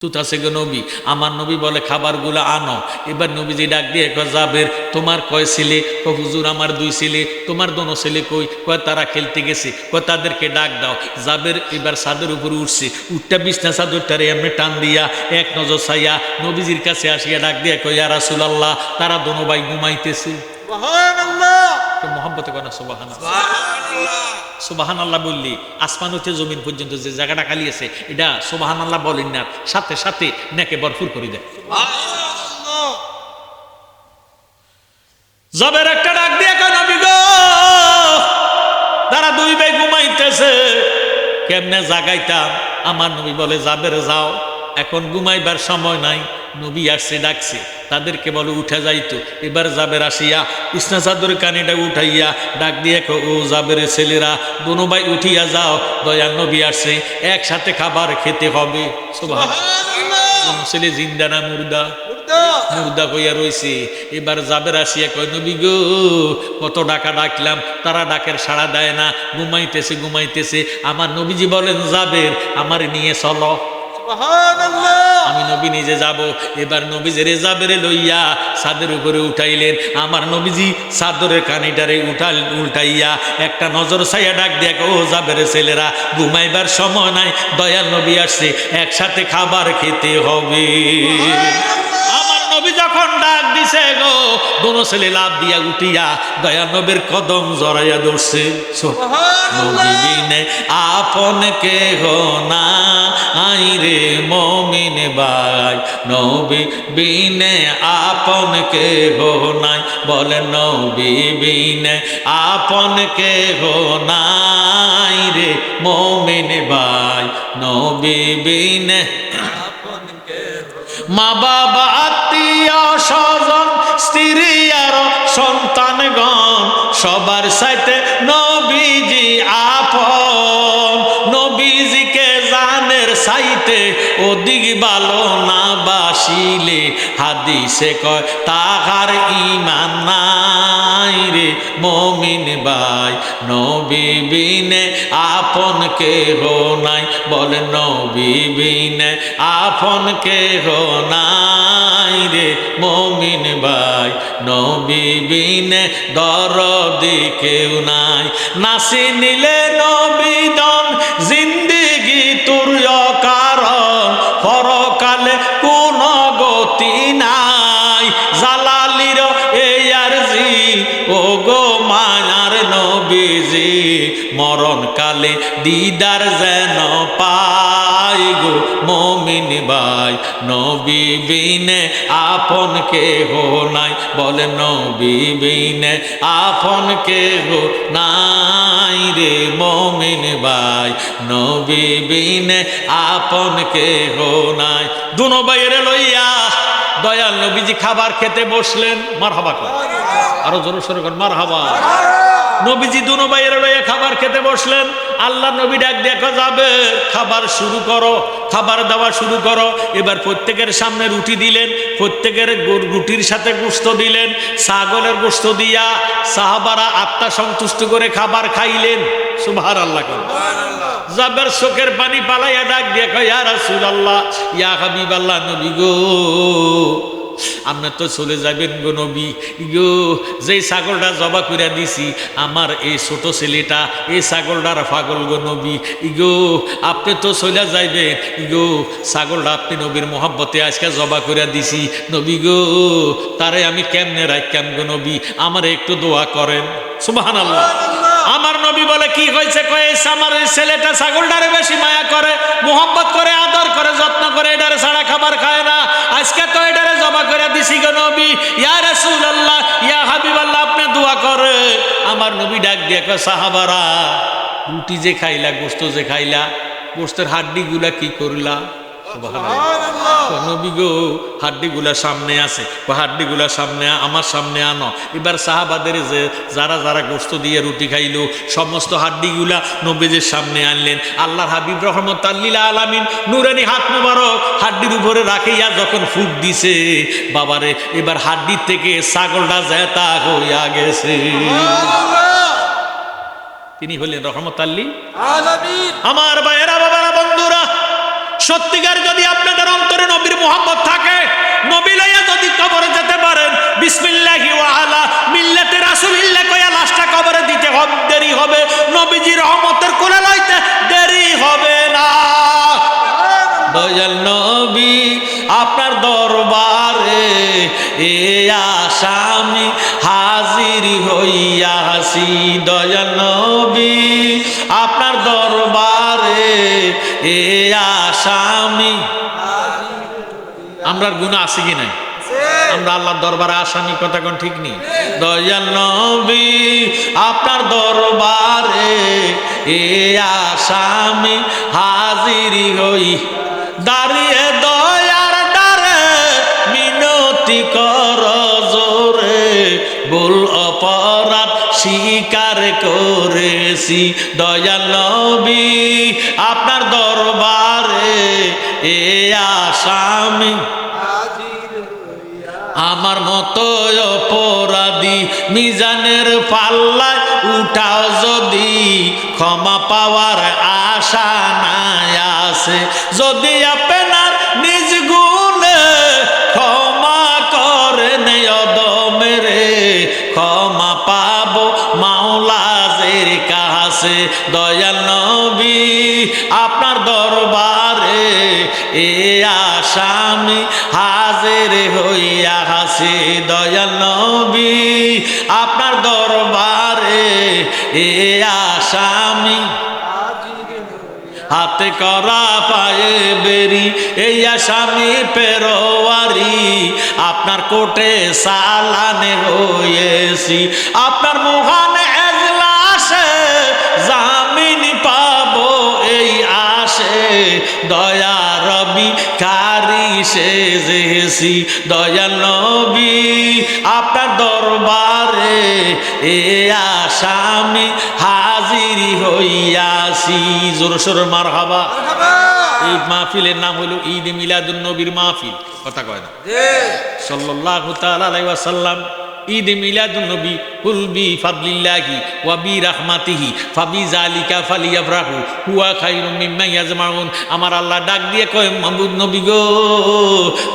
তুতাছে গো নবী, আমার নবী বলে খাবারগুলো আনো। এবার নবীজি ডাক দিয়ে কয় জাবের তোমার কয় ছেলে? কয় হুজুর আমার 2 ছেলে। তোমার দোনো ছেলে কই? কয় তারা খেলতে গেছে। কয় তাদেরকে ডাক দাও। জাবের এবার ছাদের উপরে উঠছে, উঠটা বিছনা চাদরটারে এমনি টান দিয়া এক নজর চাইয়া নবীজির কাছে আসিয়া ডাক দিয়ে কয় ইয়া রাসূলুল্লাহ, তারা দোনো ভাই ঘুমাইতেছে। সুবহানাল্লাহ মোহাম্মতে কয় না সুবহানাল্লাহ। সুবহানাল্লাহ সুবহানাল্লাহ বললি আসমান হতে জমিন পর্যন্ত যে জায়গাটা খালি আছে এটা সুবহানাল্লাহ বলেন না, সাথে সাথে নেকে ভরপুর করে দেয়। সুবহানাল্লাহ জবের একটা ডাক দিয়ে কয় নবী গো, তারা 2 ভাই ঘুমাইতেছে, কেমনে জাগাইতাম? আমার নবী বলে জাবের যাও, এখন ঘুমাইবার সময় নাই। নবী আসছে ডাকছে, তাদেরকে বলে উঠে যাইতো। এবার জাবের আসিয়া বিছনা চাদর কানিটা উঠাইয়া ডাক দিয়ে ও জাবের ছেলেরা দোনো ভাই উঠিয়া যাও, দয়ার নবী আসছে, একসাথে খাবার খেতে হবে। সুবহানাল্লাহ। ছেলে জিন্দা না মুর্দা? মুর্দা কইয়া রইছে। এবার জাবের আসিয়া কয় নবী গো, কত ডাকা ডাকলাম, তারা ডাকের সাড়া দেয় না, ঘুমাইতেছে ঘুমাইতেছে। আমার নবীজি বলেন জাবের আমার নিয়ে চলো। সুবহানাল্লাহ আমি নবী নিজে যাব। এবার নবীজি জাবেরে লইয়া ছাদের উপরে উঠাইলেন। আমার নবীজি চাদরের কানিটারে উল্টাইয়া একটা নজর ছাইয়া ডাক দিয়া ও জাবের ছেলেরা ঘুমাইবার সময় নাই, দয়াল নবী আসছে, একসাথে খাবার খেতে হবে। আমার নবী যখন ডাক দিছে গো, দোনো ছেলে লাভ দিয়া উঠিয়া দয়াল নবীর কদম জড়াইয়া ধরছে। নবী বিনে আপন কেহ নাই রে মমিন ভাই, নবী বিনে আপন কেহ নাই। বলে নবী বিনে আপন কেহ নাই রে মমিন ভাই, নবী বিনে মা বাবা আত্মীয় স্বজন স্ত্রী আর সন্তানগণ সবার সাথে নবীজি আপন। নবীজিকে জানের সাইতে অধিক ভালো না বাসিলে হাদিসে কয় তাহার ঈমান নাই রে মমিন ভাই, নবী বিনে আপন কেহ নাই। বলে নবী বিনে আপন কেহ নাই রে মমিন ভাই, নবী বিনে দরদি কেউ নাই। নাসি নিলে নবীদন জিন্দিগি তোর কারণ, পরকালে কোন গতি নাই। জালালির এই আরজি ও গো মায়ার নবীজি, মরণ কালে দিদার যেন পাই গো মমিন ভাই, নবী বিনে আপন কেহ নাই। বলে নবী বিনে আপন কেহ নাই রে মমিন ভাই, নবী বিনে আপন কেহ নাই। দুনো ভাইয়ের লইয়া দয়াল নবীজি খাবার খেতে বসলেন। মারহাবা কর, আরো জোরে সোরে কর মারহাবা। নবীজি দুনো ভাইয়ের লইয়া খাবার খেতে বসলেন। আল্লাহ নবী ডাক দেখা যাবে খাবার শুরু করো, খাবার দেওয়া শুরু করো। এবার প্রত্যেকের সামনে রুটি দিলেন, প্রত্যেকের রুটির সাথে গোশত দিলেন, ছাগলের গোশত দিয়া সাহাবারা আত্মা সন্তুষ্ট করে খাবার খাইলেন। সুবহানাল্লাহ। জাবের চোখের পানি পালাইয়া ডাক দিয়ে কয় ইয়া রাসূলুল্লাহ, ইয়া হাবিবাল্লাহ, নবী গো আপনি তো চলে যাবেন গো নবী গো, যেই ছাগলটা জবা করে দিছি আমার এই ছোট ছেলেটা এই ছাগলটার পাগল গো নবী গো, আপনি তো চলে যাইবেন গো, ছাগলটা আপনি নবীর মোহাব্বতে আজকে জবা করে দিছি নবী গো, তারে আমি কেমনে রাখতাম গো নবী, আমার একটু দোয়া করেন। সুবহানাল্লাহ। আমার নবী বলে কি হয়েছে? কয়ে আমার এই ছেলেটা ছাগলটারে বেশি মায়া করে, মোহাম্মত করে, আদর করে, যত্ন করে, এটারে ছাড়া খাবার খায় না। আজকে তো এটারে জবা করে দিছি গো নবী, ইয়া রাসূলুল্লাহ, ইয়া হাবিবাল্লাহ, আপনি দোয়া করে। আমার নবী ডাক দিয়ে কয় সাহাবারা, রুটি যে খাইলা, গোশত যে খাইলা, গোশতের হাড্ডি গুলা কি করলা? নবী গো হাড্ডিগুলা সামনে আছে, হাড্ডিগুলা সামনে আমার সামনে আনো। এবার সাহাবাদের যে যারা যারা গোশত দিয়ে রুটি খাইলো সমস্ত হাড্ডিগুলা নবীজির সামনে আনলেন। আল্লাহর হাবিব রহমাতুল লিল আলামিন নূরানি হাত মুবারক হাড্ডির উপরে রাখিয়া যখন ফুক দিছে, বাবারে এবার হাড্ডির থেকে ছাগলটা জেতা হইয়া গেছে। তিনি হলেন রহমাতুল লিল আলামিন। আমার ভাইয়েরা, বাবারা, বন্ধুরা, সত্যিকার যদি আপনাদের অন্তরে নবীর মুহাব্বত থাকে, নবী লইয়া যদি কবরে যেতে পারেন, বিসমিল্লাহি ওয়া আলা মিল্লাতে রাসূলিল্লাহ কইয়া লাশটা কবরে দিতে হবে, দেরি হবে। নবীজির রহমতের কোলে লইতে দেরি হবে না। দয়াল নবী আপনার দরবারে এ আসামি হাজির হইয়াছি। দয়াল নবী আপনার দরবারে এ আসামি। আমরার গুনাহ আছে কি নাই? আমরা আল্লাহর দরবারে আসামি, কথা কোন ঠিক নেই। দয়াল নবী আপনার দরবারে এ আসামি হাজির হই, দাঁড়িয়ে দয়ার ডারে মিনতি কর জোরে, ভুল অপরাধ স্বীকার করেছি। দয়াল নবী আপনার দরবারে এ আসামি, আমার মতো অপরাধী মিজানের পাল্লায় উঠাও যদি, ক্ষমা পাওয়ার আশা নাই আছে। যদি আপনার নিজ গুণে ক্ষমা করেন অদমেরে, ক্ষমা পাবো মাওলাজের কাছে। দয়াল নবী আপনার দরবারে এ আসামি হাজির হইয়া হাসি। দয়াল নবী আপনার দরবারে এ আসামি, হাতে করা পায়ে বেরি এই আসামি পেরোয়ারি, আপনার কোর্টে সালানে হয়েছি। আপনার মহান এজলাসে জামিন পাবো এই আশে, দয়া রবি কারি সেজেছি। দয়াল নবী আপনার দরবারে এ আসামি হাজির হইয়াছি। জোর সোর মারহাবা। এই মাহফিলের নাম হলো ঈদ মিলাদুন নবীর মাহফিল, কথা কয় না? সাল্লাল্লাহু তাআলা আলাইহি ওয়াসাল্লাম ঈদ মিলাদুন নবী কুল বি ফাদলিল্লাহি ওয়া বি রাহমাতিহি ফাবিযালিকা ফালিয়াফরাহু হুয়া খায়রুম মিম্মা ইয়াজমাউন। আমার আল্লাহ ডাক দিয়ে কয়, মাহবুব নবী গো,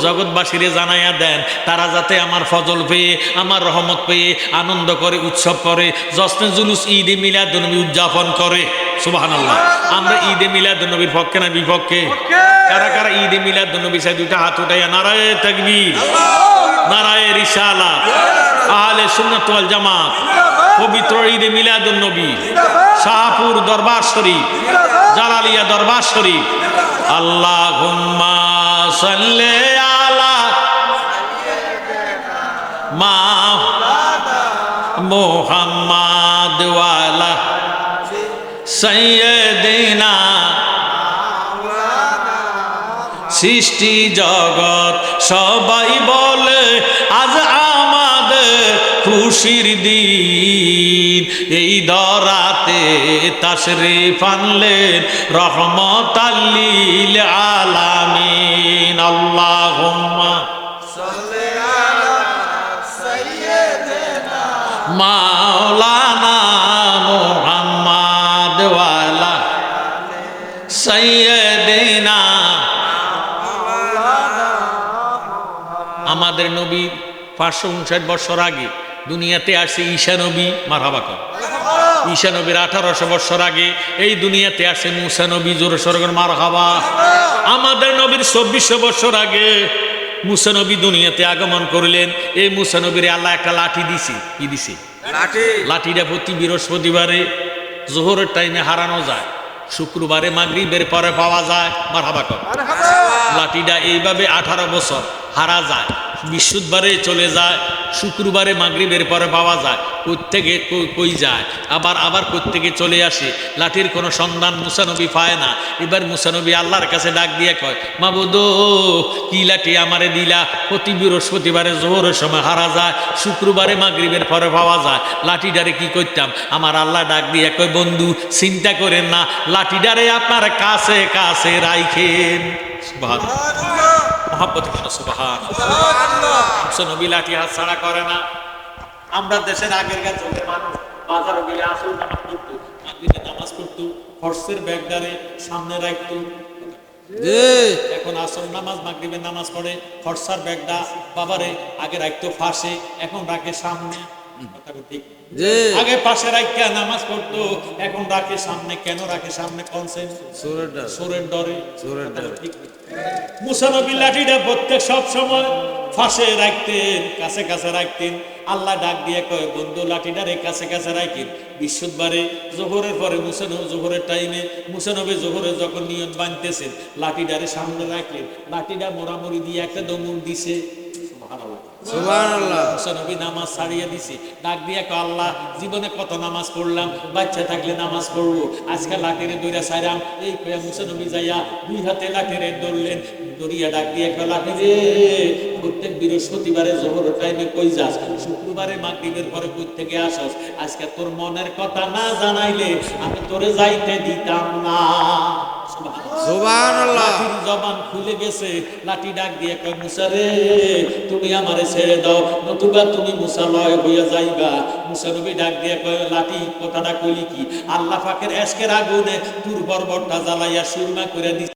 জগৎবাসীরে জানাইয়া দেন তারা যাতে আমার ফজল পেয়ে, আমার রহমত পেয়ে আনন্দ করে, উৎসব করে, জশ্নে জুলুস ঈদ মিলাদুন নবী উদযাপন করে। সুবহানাল্লাহ। আমরা ঈদে মিলাদুন নবীর পক্ষে না বিপক্ষে? কারা কারা ঈদে মিলাদুন নবী সাথে দুইটা হাত উঠাইয়া নারায়ে তাকবীর, নারায়ে রিসালাত, আহলে সুন্নাত ওয়াল জামাত, পবিত্র ঈদে মিলাদুন নবী, শাহপুর দরবার শরীফ, জালালিয়া দরবার শরীফ। আল্লাহুম্মা সাল্লি আলা মুহাম্মাদ ওয়া আলা সাইয়্যিদিনা। সৃষ্টি জগৎ সবাই বলে আজ আমাদের খুশির দিন, এই ধরাতে তাশরীফ আনলেন রহমাতাল লিল আলামিন। আল্লাহুম্মা সাল্লি আলা সাইয়্যিদিনা মাওলানা মুহাম্মাদ ওয়া আলা সাইয়্যিদিনা। আমাদের নবী 559 বছর আগে দুনিয়াতে আসছে ঈসা নবী। মারহাবা কর। ঈসা নবীর 1800 বছর আগে এই দুনিয়াতে আসে মুসা নবী। জোরে সরগর মারহাবা। আমাদের নবীর 2400 বছর আগে মুসা নবী দুনিয়াতে আগমন করলেন। এই মুসা নবীরে আল্লাহ একটা লাঠি দিছে। কি দিছে? লাঠিটা প্রতি বৃহস্পতিবারে জোহরের টাইমে হারানো যায়, শুক্রবারে মাগরিবের পরে পাওয়া যায়। মারহাবা কর। লাঠিটা এইভাবে 18 বছর হারা যায়, বৃহস্পতিবারে চলে যায়, শুক্রবারে মাগরিবের পরে পাওয়া যায়। কোত্থেকে কই যায়, আবার কোত্থেকে চলে আসে, লাঠির কোনো সন্ধান মুসা নবী পায় না। এবার মুসা নবী আল্লাহর কাছে ডাক দিয়ে কয়, মাবুদ কি লাঠি আমারে দিলা? প্রতি বৃহস্পতিবারে জোহরের সময় হারা যায়, শুক্রবারে মাগরিবের পরে পাওয়া যায়। লাঠিটারে কি করতাম? আমার আল্লাহ ডাক দিয়ে কয়, বন্ধু চিন্তা করেন না, লাঠিটারে আপনার কাছে কাছে রাইখেন। সুবহানাল্লাহ। মহব্বত কেন? সুবহানাল্লাহ। মুসা নবী লাঠি হাত ছাড়া করে না। আমরা দেশের আগের কাছে মানুষ বাজারে গেলে আসল নামাজ পড়তো, মাগরিবে নামাজ পড়তো, হর্সের ব্যাগদারে সামনে রাখতো, জি এখন আসর নামাজ মাগরিবের নামাজ পড়ে ফরসার ব্যাগটা বাবারে আগে রাখতো ফাঁসে এখন রাখে সামনে। কথা ঠিক। জি আগে পাশে রাখিয়া নামাজ পড়তো এখন রাখে সামনে। কেন রাখে সামনে? কনসেন্ট সুরেটা সোরের ডরে। সুরের কথা ডরে। ঠিক। মুসা নবী লাঠিটা প্রত্যেক সব সময় ফাঁসে রাখতেন, কাছে কাছে রাখতেন। আল্লাহ ডাক দিয়ে কয় বন্ধু লাঠিটারে কাছে কাছে রাখেন। বৃহস্পতিবারে জোহরের পরে জোহরের টাইমে মুসা নবী জোহরে যখন নিয়ত বাঁধতেছেন লাঠিটারে সামনে রাখলেন। লাঠিটা মোড়ামুড়ি দিয়ে একটা দমুন দিছে। সুবহানাল্লাহ। সুবহানাল্লাহ। মুসা নবী নামাজ ছাড়িয়ে দিছে। ডাক দিয়ে কয় আল্লাহ জীবনে কত নামাজ পড়লাম, বাচ্চা থাকলে নামাজ পড়বো, আজকে লাঠিরে দইরা ছাড়াম। এই কয়া মুসা নবী যাইয়া দুই হাতে লাঠিরে ধরলেন। দরিয়া ডাক দিয়ে কয় লাঠি রে প্রত্যেক বৃহস্পতিবারে জোহর টাইমে কই যাস, শুক্রবারে মাগরিবের পরে কই থেকে আসস, আজকে তোর মনের কথা না জানাইলে আমি তোরে যাইতে দিতাম না। সুবহানাল্লাহ। সুবহানাল্লাহ। লাঠির জবান খুলে গেছে। লাঠি ডাক দিয়ে কয় মুসা রে তুমি আমারে ছেড়ে দাও, নতুবা তুমি মুসা লয় হইয়া যাইবা। মুসা নবী ডাক দিয়ে কয় লাঠি কথাটা কইলি কি? আল্লাহ পাকের এশকের আগুনে তোর বর্বরটা জ্বালাইয়া সুরমা করে দিছে।